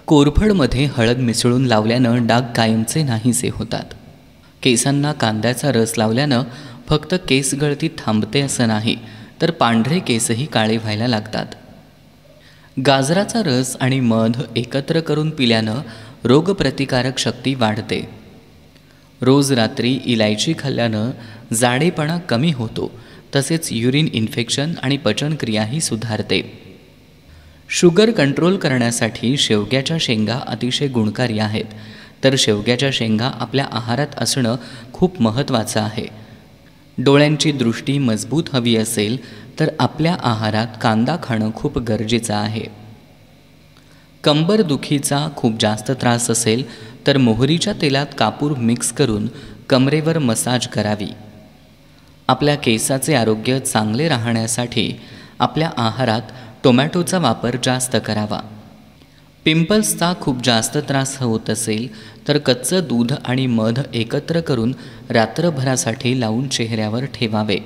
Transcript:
कोरफडमध्ये हळद मिसळून लावल्यानं डाग कायमचे नाहीसे होतात. केसांना कांद्याचा रस लावल्यानं फक्त केस गळती थांबते असं नाही, तर पांढरे केसही काळे व्हायला लागतात. गाजराचा रस आणि मध एकत्र करून पिल्यानं रोगप्रतिकारक शक्ती वाढते. रोज रात्री इलायची खाल्ल्यानं जाडेपणा कमी होतो, तसेच युरिन इन्फेक्शन आणि पचनक्रियाही सुधारते. शुगर कंट्रोल करण्यासाठी शेवग्याच्या शेंगा अतिशय गुणकारी आहेत, तर शेवग्याच्या शेंगा आपल्या आहारात असणं खूप महत्त्वाचं आहे. डोळ्यांची दृष्टी मजबूत हवी असेल तर आपल्या आहारात कांदा खाणं खूप गरजेचं आहे. कंबरदुखीचा खूप जास्त त्रास असेल तर मोहरीच्या तेलात कापूर मिक्स करून कमरेवर मसाज करावी. आपल्या केसाचे आरोग्य चांगले राहण्यासाठी आपल्या आहारात टोमॅटोचा वापर जास्त करावा. पिंपल्सचा खूप जास्त त्रास होत असेल तर कच्चं दूध आणि मध एकत्र करून रात्रभरासाठी लावून चेहऱ्यावर ठेवावे.